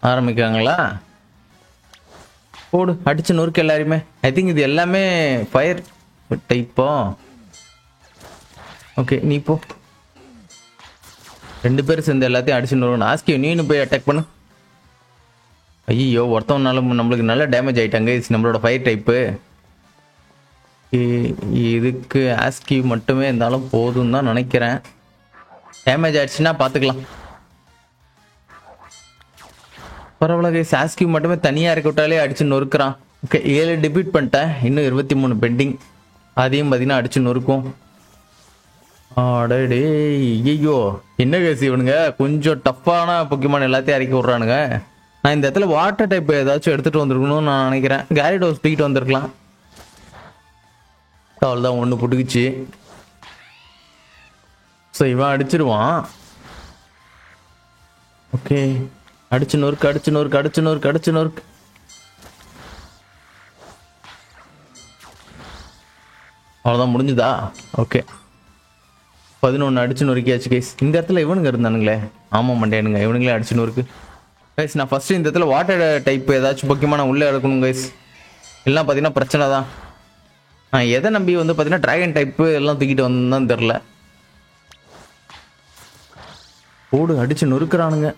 ஆரம்பிக்காங்களா? போடு அடிச்சு நொறுக்கு எல்லாருமே. ஐ திங்க் இது எல்லாமே ஃபயர் டைப்போ. ஓகே நீ போ. 2 பேரும் சேர்ந்து எல்லாத்தையும் அடிச்சு நொறுக்கணும். ஆஸ்கியூ நீனு போய் அட்டாக் பண்ணு. ஐயோ ஒருத்தவனால நம்மளுக்கு நல்ல டேமேஜ் ஆயிட்டாங்க. இது நம்மளோட ஃபயர் டைப்பு. இதுக்கு ஆஸ்கியூ மட்டுமே இருந்தாலும் போதும் தான் நினைக்கிறேன். டேமேஜ் ஆயிடுச்சுன்னா பார்த்துக்கலாம். பரவாயில்ல கைஸ், ஆஸ்கியூ மட்டுமே தனியாக இருக்க விட்டாலே அடிச்சு நொறுக்குறான். ஓகே 7 டிபீட் பண்ணிட்டேன். இன்னும் 23 பெண்டிங். அதையும் பார்த்தீங்கன்னா அடிச்சு நொறுக்கும். அடடே ஐயோ என்ன கைஸ் இவனுங்க கொஞ்சம் டஃப்பான பொக்கிமான் எல்லாத்தையும் இறக்கி விட்றானுங்க. நான் இந்த இடத்துல வாட்டர் டைப் ஏதாச்சும் எடுத்துகிட்டு வந்திருக்கணும்னு நான் நினைக்கிறேன். கேரிடோஸ் தூக்கிட்டு வந்திருக்கலாம். அவ்வளோதான் ஒன்று புட்டுக்குச்சு. ஸோ இவன் அடிச்சிருவான். ஓகே அடிச்சு நொறுக்கு அடிச்சு நொறுக்கு அடிச்சு நொறுக்கு அடிச்சு நொறுக்கு. அவ்வளோதான் முடிஞ்சுதா? ஓகே 11 அடிச்சு நொறுக்கியாச்சு கைஸ். இந்த இடத்துல இவனுங்க இருந்தானுங்களே. ஆமாம் மண்டேனுங்க இவனுங்களே அடிச்சு நொறுக்கு கைஸ். நான் ஃபர்ஸ்ட் இந்த இடத்துல வாட்டர் டைப் ஏதாச்சும் பொக்கியமான உள்ளே எடுக்கணும் கைஸ். எல்லாம் பார்த்தீங்கன்னா பிரச்சனை தான். நான் எதை நம்பி வந்து பார்த்தீங்கன்னா டிராகன் டைப்பு எல்லாம் தூக்கிட்டு வந்தேன்னு தெரில. ஓடு அடிச்சு நொறுக்குறானுங்க.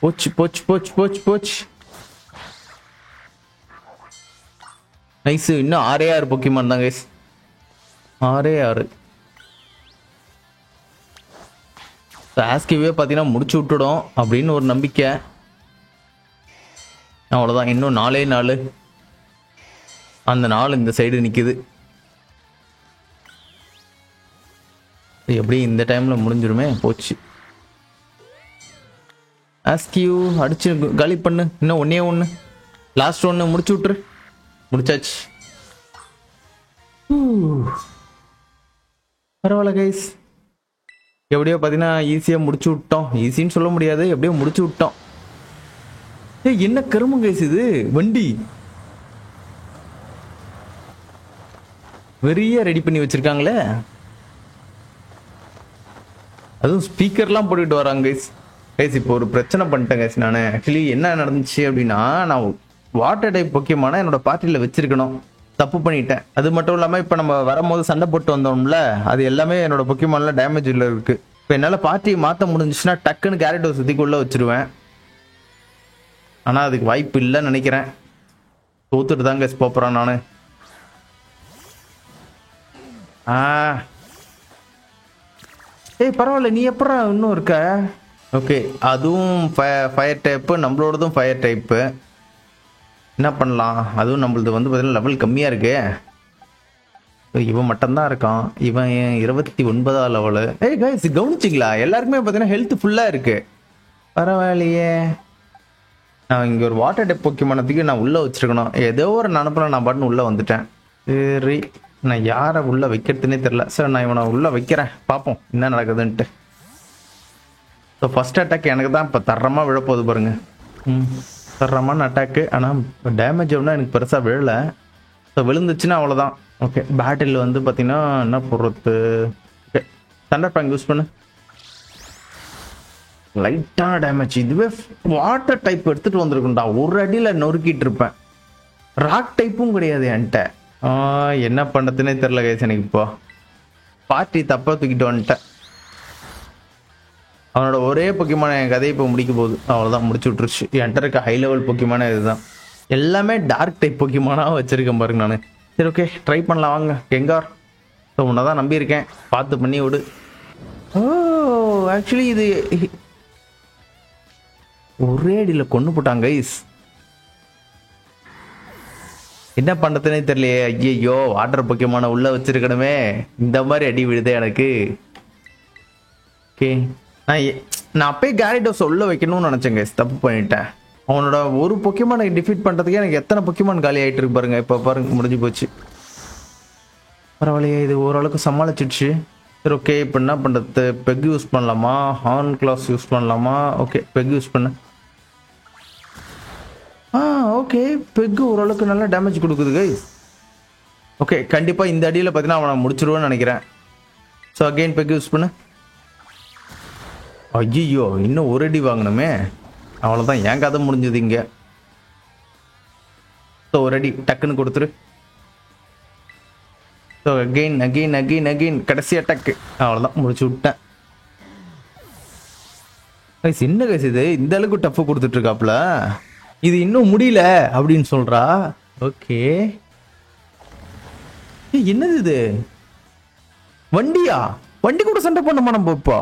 போச்சு போச்சு போச்சு போச்சு போச்சு. நைஸ். இன்னும் 6 பொக்கிமான் தான் கைஸ். 6 ஆஸ்கியூவே பார்த்தீங்கன்னா முடிச்சு விட்டுடும் அப்படின்னு ஒரு நம்பிக்கை. அவ்வளோதான். இன்னும் 4 அந்த 4 இந்த சைடு நிற்குது. எப்படி இந்த டைமில் முடிஞ்சிருமே. போச்சு. ஆஸ்கியூ அடிச்சு காலி பண்ணு. இன்னும் ஒன்று லாஸ்ட் ஒன்று முடிச்சு விட்டுரு. முடிச்சாச்சு. பரவாயில்ல கைஸ், எப்படியோ பார்த்தீங்கன்னா ஈஸியாக முடிச்சு விட்டோம். ஈஸின்னு சொல்ல முடியாது, எப்படியோ முடிச்சு விட்டோம். என்ன கருமம் கைஸ் இது. வண்டி வெறிய ரெடி பண்ணி வச்சிருக்காங்களே. அதுவும் ஸ்பீக்கர்லாம் போட்டுக்கிட்டு வராங்க கைஸ். கைஸ் இப்போ ஒரு பிரச்சனை பண்ணிட்டேன் கைஸ். நான் ஆக்சுவலி என்ன நடந்துச்சு அப்படின்னா, நான் வாட்டர் டைப் பொக்கியமான என்னோட பார்ட்டியில் வச்சிருக்கணும். தப்பு பண்ணிட்டேன். அது மட்டும் இல்லாமல் இப்போ நம்ம வரும்போது சண்டை போட்டு வந்தோம்ல, அது எல்லாமே என்னோட பொக்கியமான்ல டேமேஜில் இருக்கு. இப்போ என்னால் பார்ட்டியை மாற்ற முடிஞ்சிச்சுன்னா டக்குன்னு கேரக்டர் சுற்றிக்குள்ளே வச்சிருவேன். ஆனால் அதுக்கு வாய்ப்பு இல்லைன்னு நினைக்கிறேன். தோத்துட்டு தாங்க போப்புறான் நான். ஏய் பரவாயில்ல, நீ எப்படா இன்னும் இருக்க? ஓகே அதுவும் ஃபயர் டைப்பு, நம்மளோடதும் ஃபயர் டைப்பு. என்ன பண்ணலாம்? அதுவும் நம்மளது வந்து பார்த்தீங்கன்னா லெவல் கம்மியாக இருக்கு. இவன் மட்டும்தான் இருக்கான். இவன் 29ஆம் லெவலு. ஏய் கைஸ் கவனிச்சிங்களா? எல்லாருக்குமே பார்த்தீங்கன்னா ஹெல்த் ஃபுல்லாக இருக்கு. பரவாயில்லையே. நான் இங்கே ஒரு வாட்டர் டைப் பொக்கிமானத்துக்கு நான் உள்ளே வச்சிருக்கணும். ஏதோ ஒரு நினப்பில் நான் பாட்டுன்னு உள்ளே வந்துட்டேன். சரி நான் யாரை உள்ளே வைக்கிறதுனே தெரில. சார் நான் இவனை உள்ளே வைக்கிறேன், பார்ப்போம் என்ன நடக்குதுன்ட்டு. ஸோ ஃபர்ஸ்ட் அட்டாக் எனக்கு தான் இப்போ தரமாக விழப்போகுது பாருங்க. தரமான அட்டாக்கு. ஆனால் டேமேஜ் ஒன்றும் எனக்கு பெருசாக விழலை. ஸோ விழுந்துச்சுன்னா அவ்வளோதான். ஓகே பேட்டில் வந்து பார்த்தீங்கன்னா என்ன போடுறது. ஓகே தண்டர் ஃபேங் யூஸ் பண்ணு. லைட்டான டேமேஜ். இதுவே வாட்டர் டைப் எடுத்துகிட்டு வந்திருக்குண்டா. ஒரு அடியில் நொறுக்கிட்டு இருப்பேன். ராக் டைப்பும் கிடையாது என்கிட்ட. என்ன பண்ணுறதுனே தெரில கைஸ் எனக்கு. இப்போ பார்ட்டி தப்பாக தூக்கிட்டு வந்துட்டேன். அவனோட ஒரே பொக்கியமான என் கதையை இப்போ முடிக்க போகுது. அவ்வளோதான், முடிச்சு விட்டுருச்சு. என்கிட்ட இருக்க ஹை லெவல் பொக்கியமான இதுதான். எல்லாமே டார்க் டைப் பொக்கியமானாக வச்சுருக்கேன் பாருங்க நான். சரி ஓகே ட்ரை பண்ணலாம் வாங்க கெங்கார். ஸோ உன்னை தான் நம்பியிருக்கேன், பார்த்து பண்ணி விடு. ஓ ஆக்சுவலி இது ஒரே அடியில் கொண்டு போட்டாங்க கைஸ். என்ன பண்ணுறதுனே தெரியலையே. ஐயோ வாட்டர் பொக்கியமான உள்ளே வச்சிருக்கணுமே. இந்த மாதிரி அடி விழுதே எனக்கு. ஓகே நான் அப்பயே கேரிடோஸ் உள்ள வைக்கணும்னு நினச்சேன் கைஸ், தப்பு பண்ணிட்டேன். அவனோட ஒரு பொக்கியமான டிஃபீட் பண்ணுறதுக்கே எனக்கு எத்தனை பொக்கியமான காலி ஆகிட்டு இருக்கு பாருங்க. இப்போ பாருங்க முடிஞ்சு போச்சு. பரவாயில்லையே, இது ஓரளவுக்கு சமாளிச்சிடுச்சு. சரி ஓகே இப்போ என்ன பண்ணுறது. பெக் யூஸ் பண்ணலாமா, ஹார்ன் கிளாஸ் யூஸ் பண்ணலாமா? ஓகே பெக் யூஸ் பண்ண. ஓகே பெக்கு ஓரளவுக்கு நல்லா டேமேஜ் கொடுக்குது கைஸ். ஓகே கண்டிப்பாக இந்த அடியில் பார்த்தீங்கன்னா அவனை முடிச்சிருவேன்னு நினைக்கிறேன். ஸோ அகெயின் பெக் யூஸ் பண்ணு. ஐயோ இன்னும் ஒரு அடி வாங்கணுமே. அவ்வளோதான் என் கதை முடிஞ்சது இங்கே. ஸோ ஒரு அடி டக்குன்னு கொடுத்துரு. So again again again again கடைசி அட்டாக்கு. அவ்வளோதான் முடிச்சு விட்டேன் கைஸ். என்ன கைஸ் இது இந்த அளவுக்கு டஃப் கொடுத்துட்ருக்காப்புல. இது இன்னும் முடியல அப்படின்னு சொல்றா. ஓகே என்னது இது, வண்டியா? வண்டி கூட சண்டை பண்ணமா நம்ம இப்போ?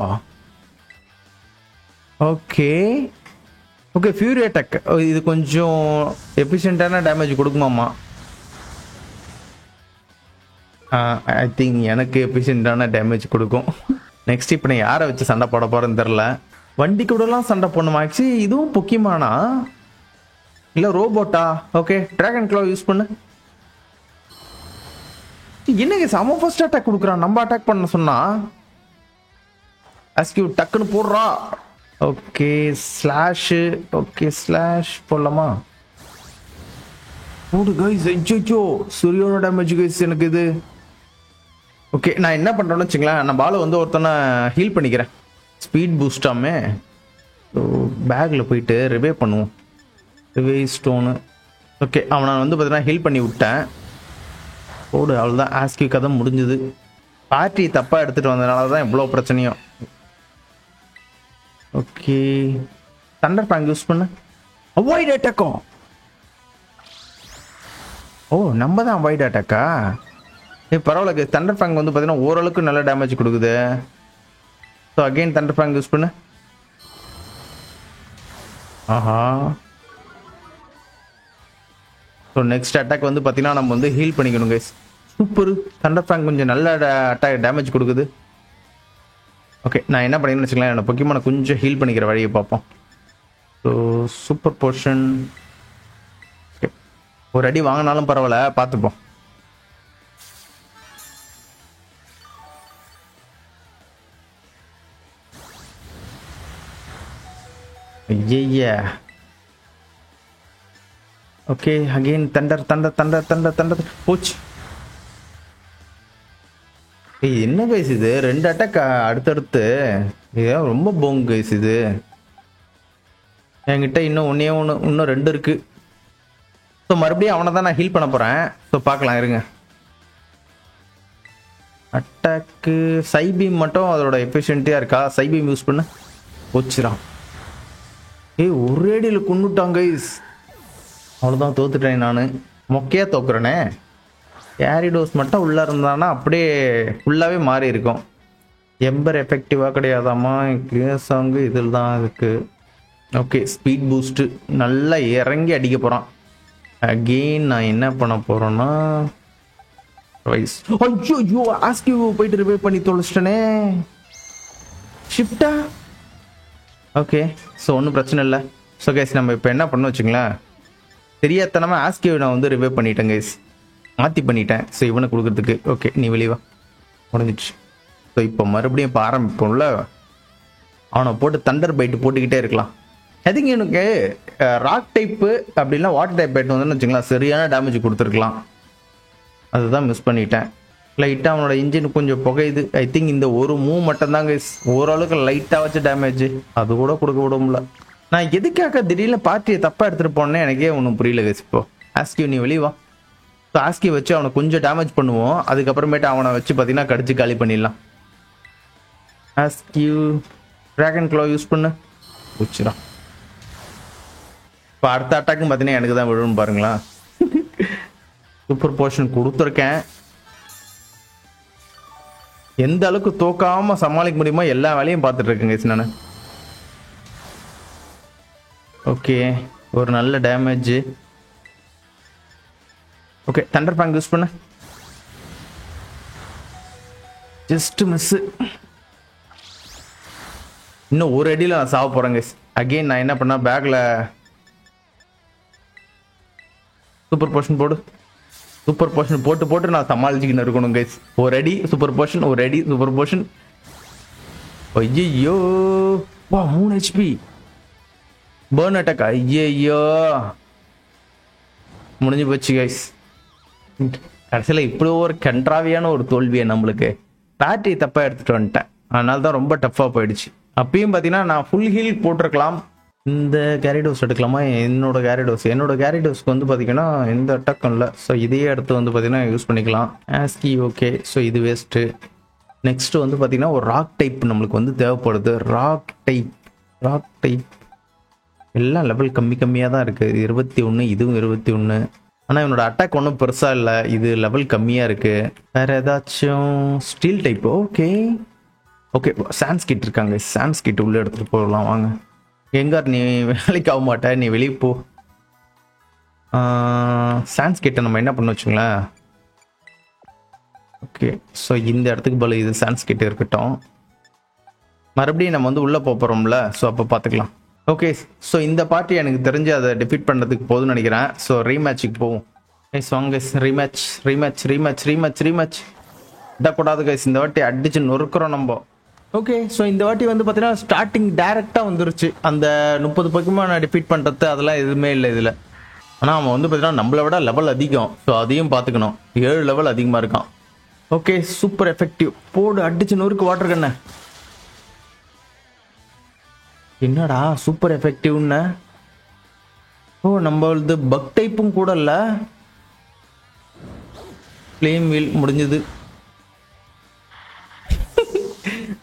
Okay okay fury attack. இது கொஞ்சம் எஃபிஷியன்டான டேமேஜ் கொடுக்குமாமா? ஐ திங்க் எனக்கு எஃபிஷியன்டான டேமேஜ் கொடுக்கும். நெக்ஸ்ட் இப்போ நான் யாரை வச்சு சண்டை போட போறேன்னு தெரில. வண்டி கூடலாம் சண்டை பண்ணுமா? ஆக்சுவலி இதுவும் பொக்கியமானா இல்லை ரோபோட்டா? ஓகே டிராகன் க்ளோ யூஸ் பண்ணு. என்னங்க செம ஃபர்ஸ்ட் அட்டாக் கொடுக்குறான். நம்ம அட்டாக் பண்ண சொன்னா அஸ்கியூ டக்குன்னு போடுறா. Okay slash. ஓகே ஸ்லாஷ் போடலாமா? போடு கைஸ். ஐயோ சூரியோட டேமேஜ் கைஸ் எனக்கு இது. ஓகே நான் என்ன பண்ணுறேன்னு வச்சுங்களேன், நான் பாலை வந்து ஒருத்தனை ஹீல் பண்ணிக்கிறேன். ஸ்பீட் பூஸ்டாமே. ஸோ பேக்கில் போயிட்டு ரிவைவ் பண்ணுவோம். Revive stone. ஓகே அவனை வந்து பார்த்தீங்கன்னா ஹீல் பண்ணி விட்டேன். போடு அவ்வளோதான். ஆஸ்கியூ கதை முடிஞ்சுது. பார்ட்டி தப்பாக எடுத்துகிட்டு வந்ததுனால தான் இவ்வளோ பிரச்சனையும். ஓகே தண்டர் ஃபேங் யூஸ் பண்ண. அவாய்ட் அட்டாக்கும். ஓ நம்ம தான் அவாய்ட் அட்டாக்கா? பரவாயில்ல. தண்டர் ஃபேங் வந்து பார்த்தீங்கன்னா ஓரளவுக்கு நல்ல டேமேஜ் கொடுக்குது. So again Thunder fang use பண்ணு. ஆஹா ஸோ நெக்ஸ்ட் அட்டாக் வந்து பார்த்தீங்கன்னா நம்ம வந்து ஹீல் பண்ணிக்கணும் கைஸ். சூப்பர். தண்டர் ஃபேங் கொஞ்சம் நல்ல அட்டாக் டேமேஜ் கொடுக்குது. ஓகே நான் என்ன பண்ணிக்கணும்னு வச்சுக்கலாம், என்னோட பொக்கியமான கொஞ்சம் ஹீல் பண்ணிக்கிற வழியை பார்ப்போம். So super portion. ஓகே ஒரு அடி வாங்கினாலும் பரவாயில்ல, பார்த்துப்போம். ஐயா okay again Thunder Thunder Thunder Thunder Thunder போச்சு. என்ன கைஸ் இது, ரெண்டு அட்டாக் அடுத்தடுத்து. இதான் ரொம்ப போங் கைஸ் இது. என்கிட்ட இன்னும் ஒன்னே ஒன்று, இன்னும் ரெண்டு இருக்கு. ஸோ மறுபடியும் அவனை தான் நான் ஹீல் பண்ண போறேன். ஸோ பார்க்கலாம் இருங்க. அட்டாக்கு சைபீம் மட்டும் அதோட எஃபிஷியன்ட்டியாக இருக்கா? சைபீம் யூஸ் பண்ண. போச்சுறான். ஒரே அடியில் கொண்டுட்டாங்க கைஸ். அவ்வளோதான் தோத்துட்டேன் நான். மொக்கையாக தோக்குறேனே. கேரிடோஸ் மட்டும் உள்ளே இருந்தானா அப்படியே ஃபுல்லாகவே மாறி இருக்கும். எம்பர் எஃபெக்டிவாக கிடையாதாம்மா சாங்கு இதில் தான் இருக்குது. ஓகே ஸ்பீட் பூஸ்ட்டு நல்லா இறங்கி அடிக்க போகிறான். அகெயின் நான் என்ன பண்ண போகிறேன்னா ஐயோ ஆஸ்கியூ போயிட்டு ரிவைவ் பண்ணி தொலைச்சிட்டனே. ஷிஃப்டா. ஓகே ஸோ ஒன்றும் பிரச்சனை இல்லை. ஸோ கைஸ் நம்ம இப்போ என்ன பண்ண வச்சுங்களேன், தெரியாதனமாக ஆஸ்கியூ நான் வந்து ரிவைவ் பண்ணிட்டேன் கைஸ். மாற்றி பண்ணிட்டேன். ஸோ இவனை கொடுக்குறதுக்கு. ஓகே நீ வெளியே வா. முடிஞ்சிடுச்சு. ஸோ இப்போ மறுபடியும் இப்போ ஆரம்பிப்போம்ல. அவனை போட்டு தண்டர் பைட்டு போட்டுக்கிட்டே இருக்கலாம். ஐ திங்க் எனக்கு ராக் டைப்பு அப்படின்னா வாட்டர் டைப் பேட் வந்து வச்சுக்கலாம் சரியான டேமேஜ் கொடுத்துருக்கலாம். அதுதான் மிஸ் பண்ணிட்டேன். லைட்டாக அவனோட இன்ஜின் கொஞ்சம் புகையுது. ஐ திங்க் இந்த ஒரு மூவ் மட்டும்தாங்க ஓரளவுக்கு லைட்டாக வச்சு டேமேஜ், அது கூட கொடுக்க விட முடியல. நான் எதுக்காக திடீர்னு பார்ட்டியை தப்பாக எடுத்துகிட்டு போனேன்னு எனக்கே ஒன்றும் புரியல கைஸ். இப்போ ஆஸ்கியூ நீ வெளியே வா. ஸோ ஆஸ்கி வச்சு அவனை கொஞ்சம் டேமேஜ் பண்ணுவோம், அதுக்கப்புறமேட்டு அவனை வச்சு பார்த்தீங்கன்னா கடிச்சு காலி பண்ணிடலாம். ஆஸ்கியூ ட்ராகன் க்ளோ யூஸ் பண்ணு வச்சுடா. இப்போ அடுத்த அட்டாக்கும் பார்த்தீங்கன்னா எனக்கு தான் விழுன்னு பாருங்களா. சூப்பர் போர்ஷன் கொடுத்துருக்கேன். எந்த அளவுக்கு தோக்காம சமாளிக்க முடியுமோ எல்லா வேலையும் பார்த்துட்டு இருக்கேங்க நான். ஓகே, ஒரு நல்ல damage. Okay, thunder fang use பண்ண. Just miss. இன்னும் ஒரு அடியில் நான் சாவ போறேங்க. அகெயின் நான் என்ன பண்ண, பேக்ல சூப்பர் போர்ஷன் போடு. சூப்பர் போர்ஷன் போட்டு போட்டு நான் சமாளிச்சுக்கின்னு இருக்கணும் கைஸ். ஒரு அடி சூப்பர் போர்ஷன், ஒரு அடி சூப்பர் போர்ஷன். ஐயோ வா, 3 HP பர்ன் அட்டாக். ஐயோ முடிஞ்சு போச்சு கைஸ். கடைசியில் இப்படி ஒரு கன்றாவியான ஒரு தோல்வியை நம்மளுக்கு. பேட்டரி தப்பாக எடுத்துகிட்டு வந்துட்டேன், அதனால தான் ரொம்ப டஃப்பாக போயிடுச்சு. அப்பயும் பார்த்தீங்கன்னா நான் ஃபுல் ஹீல் போட்டிருக்கலாம். இந்த கேரிடோஸ் எடுக்கலாமா? என்னோட கேரிடோஸ்க்கு வந்து பார்த்தீங்கன்னா எந்த அட்டாக்கும் இல்லை. ஸோ இதையே எடுத்து வந்து பார்த்தீங்கன்னா யூஸ் பண்ணிக்கலாம். ஆஸ்கி ஓகே, ஸோ இது வேஸ்ட்டு. நெக்ஸ்ட் வந்து பார்த்தீங்கன்னா ஒரு ராக் டைப் நம்மளுக்கு வந்து தேவைப்படுது. ராக் டைப் எல்லாம் லெவல் கம்மியாக தான் இருக்குது. 21, இதுவும் 21. ஆனால் என்னோட அட்டாக் ஒன்றும் பெருசாக இல்லை, இது லெவல் கம்மியாக இருக்குது. வேறு ஏதாச்சும் ஸ்டீல் டைப். ஓகே சான்ஸ்கிட் இருக்காங்க. சான்ஸ்கிட் உள்ளே எடுத்துகிட்டு போகலாம் வாங்க. எங்கார் நீ வேலைக்கு ஆக மாட்ட, நீ வெளியே போ. சான்ஸ்கிட்ட நம்ம என்ன பண்ண வச்சுங்களேன். ஓகே, ஸோ இந்த இடத்துக்கு பதில் இது சான்ஸ்கிட் இருக்கட்டும். மறுபடியும் நம்ம வந்து உள்ளே போகிறோம்ல, ஸோ அப்போ பார்த்துக்கலாம். ஓகே, ஸோ இந்த பார்ட்டி எனக்கு தெரிஞ்சு அதை டிஃபீட் பண்ணுறதுக்கு போதும்னு நினைக்கிறேன். ஸோ ரீமேட்சுக்கு போவோம். கைஸ் வாங்க கைஸ், ரீமேட்ச் விடக்கூடாது கைஸ். இந்த வாட்டி அடிச்சு நொறுக்கிறோம் நம்ம. ஓகே, ஸோ இந்த வாட்டி வந்து பார்த்தீங்கன்னா ஸ்டார்டிங் டேரெக்டாக வந்துருச்சு. அந்த 30 பக்கமாக நான் டிஃபீட் பண்ணுறது அதெல்லாம் எதுவுமே இல்லை இதில். ஆனால் அவன் வந்து பார்த்தீங்கன்னா நம்மளை விட லெவல் அதிகம், ஸோ அதையும் பார்த்துக்கணும். 7 லெவல் அதிகமாக இருக்கான். ஓகே, சூப்பர் எஃபெக்டிவ் போடு, அடிச்சு நொறுக்கு வாட்டர் கண்ணை. என்னடா சூப்பர் எஃபெக்டிவ்னு? ஓ நம்மளது பக் டைப்பும் கூட இல்லை. ஃப்ளேம் வீல் முடிஞ்சது.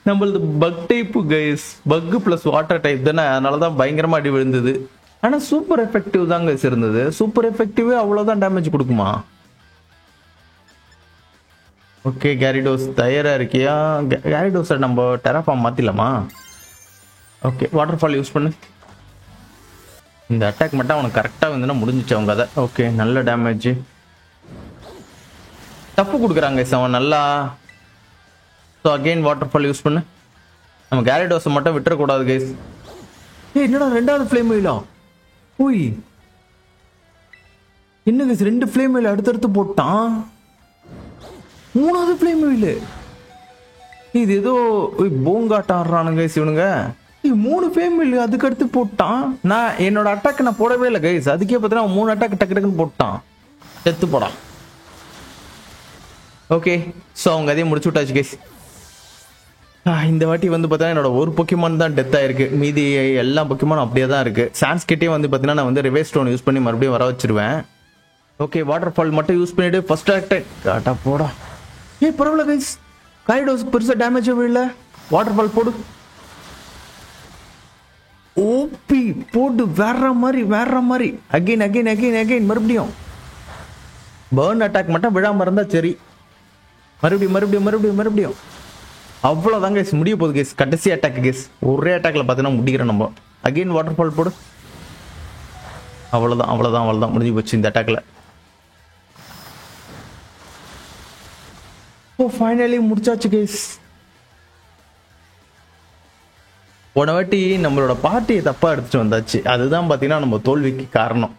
நம்மளது bug type guys. Bug plus water type தானே, அதனால தான் பயங்கரமாக அடி விழுந்தது. ஆனால் சூப்பர் எஃபெக்டிவ் தான் கைஸ் இருந்தது. சூப்பர் எஃபெக்டிவே அவ்வளோதான் டேமேஜ் கொடுக்குமா? ஓகே, கேரிடோஸ் தயாராக இருக்கியா? கேரிடோஸை நம்ம டெராஃபார்ம் மாற்றிடலாமா? ஓகே, வாட்டர் ஃபால் யூஸ் பண்ணு. இந்த அட்டாக் மட்டும் அவனுக்கு கரெக்டாக வந்துன்னா முடிஞ்சிச்சு அவங்க கதை. ஓகே, நல்ல டேமேஜ். டஃப்பு கொடுக்குறாங்க அவன் நல்லா. So again water fall use பண்ணு. நம்ம கேரிடோஸை மட்டும் விட்டுறக்கூடாது கைஸ். என்னடா 2வது ஃப்ளேம் வீலா? ஓய் என்ன கைஸ், 2 ஃப்ளேம் வீல் அடுத்தடுத்து போட்டான். 3வது ஃப்ளேம் வீலு இது ஏதோ போங்காட்டம் ஆடுறானுங்க கைஸ் இவனுங்க. 3 ஃப்ளேம் வீல் அதுக்கு அடுத்து போட்டான். நான் என்னோட அட்டாக் நான் போடவே இல்லை கைஸ். அதுக்கே பார்த்தீங்கன்னா 3 அட்டாக் டக்கு டக்குன்னு போட்டான். செத்து போடா. ஓகே, ஸோ அவங்க அதையும் முடிச்சு விட்டாச்சு கைஸ். இந்த வாட்டி வந்து பார்த்தீங்கன்னா என்னோட ஒரு பொக்கிமான் தான் டெத் ஆயிருக்கு. மீதி எல்லா பொக்கிமானும் அப்படியே தான் இருக்கு. சான்ஸ்கிட்டே வந்து பார்த்தீங்கன்னா நான் வந்து ரிவைஸ் ஸ்டோன் யூஸ் பண்ணி மறுபடியும் வர வச்சிருவேன். ஓகே, வாட்டர் ஃபால் மட்டும் யூஸ் பண்ணிட்டு ஃபர்ஸ்ட் அட்டாக் காட்டா போடா. பரவாயில்ல கைஸ், கேரிடோஸ்க்கு பெருசாக டேமேஜ் விடல. வாட்டர் ஃபால் போடு. ஓபி போடு, வேற மாதிரி அகைன் மறுபடியும் பர்ன் அட்டாக் மட்டும் விழாம இருந்தா சரி. மறுபடியும் அவ்வளோதான் கேஸ், முடிய போகுது கேஸ். கடைசி அட்டாக் கேஸ், ஒரே அட்டாக்ல பார்த்தீங்கன்னா முடிக்கிறோம் நம்ம. அகைன் வாட்டர் ஃபால் போடு. அவ்வளோதான் முடிஞ்சு போச்சு இந்த அட்டாக்ல. ஓ ஃபைனலி முடிச்சாச்சு கேஸ். போன வாட்டி நம்மளோட பார்ட்டியை தப்பா எடுத்துட்டு வந்தாச்சு, அதுதான் பார்த்தீங்கன்னா நம்ம தோல்விக்கு காரணம்.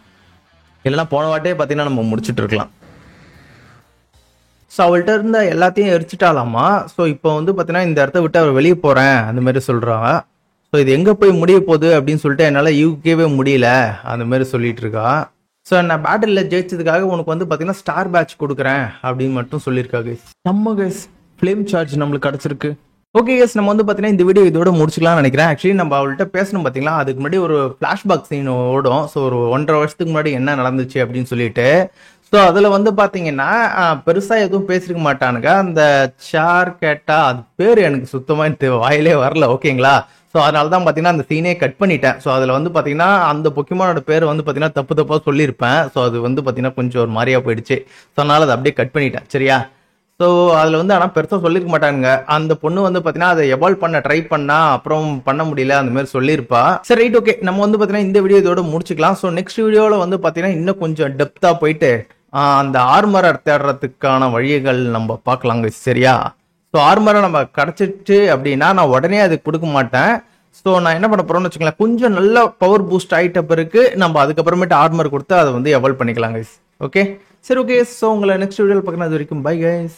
இல்லைன்னா போன வாட்டியே பார்த்தீங்கன்னா நம்ம முடிச்சுட்டு இருக்கலாம். ஸோ அவள்கிட்ட இருந்த எல்லாத்தையும் எரிச்சிட்டாலாமா. ஸோ இப்போ வந்து பார்த்தீங்கன்னா இந்த இடத்த விட்டு அவர் வெளியே போகிறேன் அந்த மாதிரி சொல்கிறாங்க. ஸோ இது எங்கே போய் முடிய போகுது அப்படின்னு சொல்லிட்டு என்னால் யூகேவே முடியல அந்த மாதிரி சொல்லிட்டு இருக்கா. ஸோ நான் பேட்டில் ஜெயிச்சதுக்காக உனக்கு வந்து பார்த்தீங்கன்னா ஸ்டார் பேட்ச் கொடுக்குறேன் அப்படின்னு மட்டும் சொல்லியிருக்கா கைஸ். நம்ம கைஸ் ஃப்ளேம் சார்ஜ் நம்மளுக்கு கிடச்சிருக்கு. ஓகே கைஸ், நம்ம வந்து பார்த்தீங்கன்னா இந்த வீடியோ இதோட முடிச்சுக்கலாம்னு நினைக்கிறேன். ஆக்சுவலி நம்ம அவள்கிட்ட பேசணும் பார்த்தீங்களா, அதுக்கு முன்னாடி ஒரு ஃப்ளாஷ்பேக் சீன் ஓடும். ஸோ ஒரு 1.5 வருஷத்துக்கு முன்னாடி என்ன நடந்துச்சு அப்படின்னு சொல்லிட்டு. ஸோ அதில் வந்து பார்த்தீங்கன்னா பெருசாக எதுவும் பேசிருக்க மாட்டானுங்க. அந்த சார் கேட்டா அது பேர் எனக்கு சுத்தமாக வாயிலே வரல. ஓகேங்களா, ஸோ அதனால தான் பார்த்தீங்கன்னா அந்த சீனே கட் பண்ணிட்டேன். ஸோ அதில் வந்து பார்த்தீங்கன்னா அந்த பொக்கிமானோட பேர் வந்து பார்த்தீங்கன்னா தப்பாக சொல்லியிருப்பேன். ஸோ அது வந்து பார்த்தீங்கன்னா கொஞ்சம் ஒரு மாதிரியா போயிடுச்சு. ஸோ அதனால அதை அப்படியே கட் பண்ணிட்டேன். சரியா, ஸோ அதில் வந்து ஆனால் பெருசாக சொல்லியிருக்க மாட்டானுங்க. அந்த பொண்ணு வந்து பார்த்தீங்கன்னா அதை எவால்வ் பண்ண ட்ரை பண்ணா அப்புறம் பண்ண முடியல அந்த மாதிரி சொல்லியிருப்பா. சரி ரைட், ஓகே, நம்ம வந்து பார்த்தீங்கன்னா இந்த வீடியோ இதோட முடிச்சுக்கலாம். ஸோ நெக்ஸ்ட் வீடியோவில் வந்து பார்த்தீங்கன்னா இன்னும் கொஞ்சம் டெப்த்தாக போயிட்டு அந்த ஆர்மரர் தேடுறதுக்கான வழிகள் நம்ம பார்க்கலாங்க. சரியா, ஸோ ஆர்மரை நம்ம கிடச்சிச்சு அப்படின்னா நான் உடனே அதுக்கு கொடுக்க மாட்டேன். ஸோ நான் என்ன பண்ண போறோம்னு வச்சுக்கலாம், கொஞ்சம் நல்ல பவர் பூஸ்ட் ஆகிட்ட பிறகு நம்ம அதுக்கப்புறமேட்டு ஆர்மர் கொடுத்து அதை வந்து எவால்வ் பண்ணிக்கலாம் கைஸ். ஓகே, சரி, ஓகே, ஸோ உங்களை நெக்ஸ்ட் வீடியோவில் பார்க்கணும். அது வரைக்கும் பை கைஸ்.